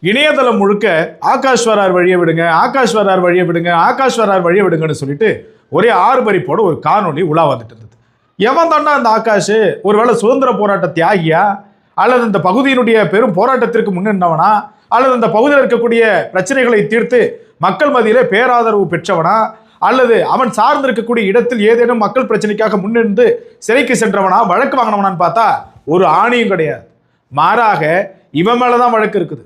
இணையதளம் முழுக்க ஆகாஷ் வரார் வழியை விடுங்க, ஆகாஷ் வரார் வழியை விடுங்க, ஆகாஷ் வரார் வழியை விடுங்கன்னு சொல்லிட்டு ஒரே ஆறுபறிப்போட ஒரு காணொலி உலா வந்துட்டு இருந்தது. எவன் தாண்டா அந்த ஆகாஷ்? ஒருவேளை சுதந்திர போராட்ட தியாகியா, அல்லது இந்த பகுதியினுடைய பெரும் போராட்டத்திற்கு முன்னின்றவனா, அல்லது இந்த பகுதியில் இருக்கக்கூடிய பிரச்சனைகளை தீர்த்து மக்கள் மத்தியிலே பேராதரவு பெற்றவனா, அல்லது அவன் சார்ந்திருக்கக்கூடிய இடத்தில் ஏதேனும் மக்கள் பிரச்சனைக்காக முன்னிருந்து சிறைக்கு சென்றவனா, வழக்கு வாங்கினவனான்னு பார்த்தா ஒரு ஆணையும் கிடையாது. மாறாக இவன் மேலதான் வழக்கு இருக்குது,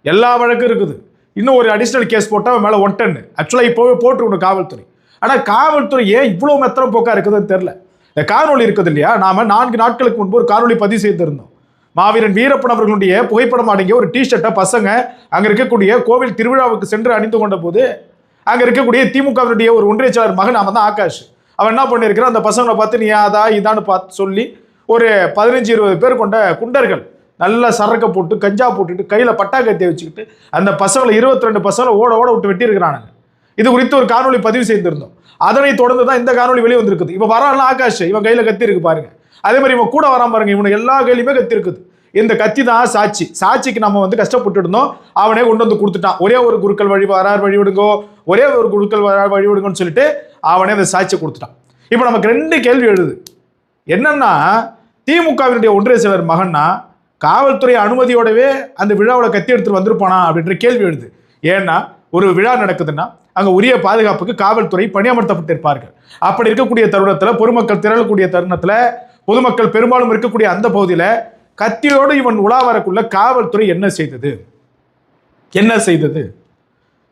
எல்லா வழக்கும் இருக்குது. இன்னும் ஒரு அடிஷனல் கேஸ் போட்டால் அவன் மேலே 110 ஆக்சுவலாக இப்போவே போட்டுருக்கணும் காவல்துறை. ஆனால் காவல்துறை ஏன் இவ்வளோ மெத்தனம் போக்கா இருக்குதுன்னு தெரில. இந்த காணொலி இருக்குது இல்லையா, நாம 4 நாட்களுக்கு முன்பு ஒரு காணொலி பதிவு செய்திருந்தோம். மாவீரன் வீரப்பன் அவர்களுடைய புகைப்படம் அடங்கிய ஒரு டிஷர்ட்டை பசங்க அங்கே இருக்கக்கூடிய கோவில் திருவிழாவுக்கு சென்று அணிந்து கொண்ட போது அங்கே இருக்கக்கூடிய திமுகவினுடைய ஒரு ஒன்றிய செயலர் மகன் அவன் தான் ஆகாஷ். அவன் என்ன பண்ணியிருக்கிறான், அந்த பசங்களை பார்த்து நீ அதா இதான்னு பார்த்து சொல்லி ஒரு 15-20 பேர் கொண்ட குண்டர்கள் நல்லா சரக்க போட்டு கஞ்சா போட்டுட்டு கையில் பட்டாக்கத்தை வச்சுக்கிட்டு அந்த பசங்களை 22 பசங்களை ஓட ஓட விட்டு வெட்டியிருக்கிறானுங்க. இது குறித்து ஒரு காணொலி பதிவு செய்திருந்தோம். அதனை தொடர்ந்து தான் இந்த காணொலி வெளியே வந்திருக்குது. இப்போ வரான்லாம் ஆகாஷ், இவன் கையில் கத்தி இருக்கு பாருங்க. அதே மாதிரி இவன் கூட வரான் பாருங்க, இவனுக்கு எல்லா கையிலுமே கத்தி இருக்குது. இந்த கத்தி தான் சாட்சி. சாட்சிக்கு நம்ம கஷ்டப்பட்டு இருந்தோம், அவனே கொண்டு வந்து கொடுத்துட்டான். ஒரே ஒரு குருக்கள் வழி வரார் வழி விடுங்கோ, ஒரே ஒரு குருக்கள் வரார் வழி விடுங்கன்னு சொல்லிட்டு அவனே அந்த சாட்சியை கொடுத்துட்டான். இப்போ நமக்கு 2 கேள்வி எழுது. என்னன்னா, திமுகவினுடைய ஒன்றிய செயலர் மகன்னா காவல்துறை அனுமதியோடவே அந்த விழாவில் கத்தி எடுத்துட்டு வந்திருப்பானா அப்படின்ற கேள்வி எழுது. ஏன்னா ஒரு விழா நடக்குதுன்னா அங்கே உரிய பாதுகாப்புக்கு காவல்துறை பணியமர்த்தப்பட்டிருப்பார்கள். அப்படி இருக்கக்கூடிய தருணத்தில், பொதுமக்கள் திரளக்கூடிய தருணத்தில், பொதுமக்கள் பெரும்பாலும் இருக்கக்கூடிய அந்த பகுதியில் கத்தியோடு இவன் உலா வரக்குள்ள காவல்துறை என்ன செய்தது? என்ன செய்தது?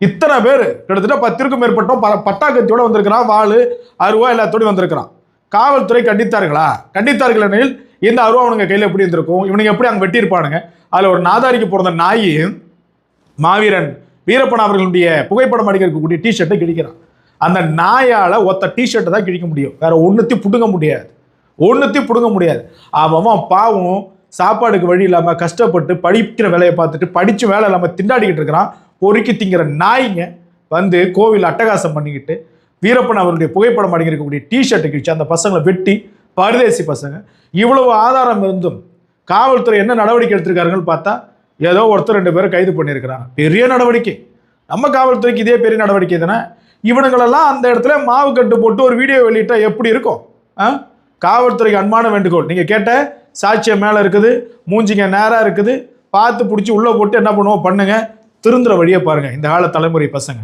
இத்தனை பேர் கிட்டத்தட்ட 10க்கும் மேற்பட்டோம் பட்டாக்கத்தியோட வந்திருக்கிறான், வாள் அருவா எல்லாத்தோடையும் வந்திருக்கிறான். காவல்துறை கண்டித்தார்களா? கண்டித்தார்கள் எனில் இந்த அருவா அவனுங்க கையில் எப்படி இருந்திருக்கும்? இவனுங்க எப்படி அங்கே வெட்டியிருப்பானுங்க? அதில் ஒரு நாதாரிக்கு பிறந்த நாய் மாவீரன் வீரப்பன் அவர்களுடைய புகைப்படம் அடிக்கக்கூடிய டிஷர்ட்டை கிழிக்கிறான். அந்த நாயால் ஒத்த டிஷர்ட்டை தான் கிழிக்க முடியும், வேற ஒன்றுத்தையும் பிடுங்க முடியாது, ஒன்றுத்தையும் பிடுங்க முடியாது. அவன் பாவம் சாப்பாடுக்கு வழி இல்லாமல் கஷ்டப்பட்டு படிக்கிற வேலையை பார்த்துட்டு படித்து வேலை இல்லாமல் திண்டாடிக்கிட்டு இருக்கிறான். பொறுக்கி திங்கிற நாய்ங்க கோவில் அட்டகாசம் பண்ணிக்கிட்டு வீரப்பன் அவருடைய புகைப்படம் அடிக்கக்கூடிய டிஷர்ட்டை கிழிச்சு அந்த பசங்களை வெட்டி, பரதேசி பசங்க. இவ்வளவு ஆதாரம் இருந்தும் காவல்துறை என்ன நடவடிக்கை எடுத்திருக்காருன்னு பார்த்தா ஏதோ ஒருத்தர் 2 பேரை கைது பண்ணியிருக்கிறாங்க. பெரிய நடவடிக்கை. நம்ம காவல்துறைக்கு இதே பெரிய நடவடிக்கை தானே. இவனுங்களெல்லாம் அந்த இடத்துல மாவு கட்டு போட்டு ஒரு வீடியோ வெளியிட்டா எப்படி இருக்கும்? காவல்துறைக்கு அன்பான வேண்டுகோள், நீங்கள் கேட்ட சாட்சியம் மேலே இருக்குது, மூஞ்சிங்க நேராக இருக்குது, பார்த்து பிடிச்சி உள்ளே போட்டு என்ன பண்ணுவோம் பண்ணுங்க, திருந்துற வழியை பாருங்கள் இந்த கால தலைமுறை பசங்க.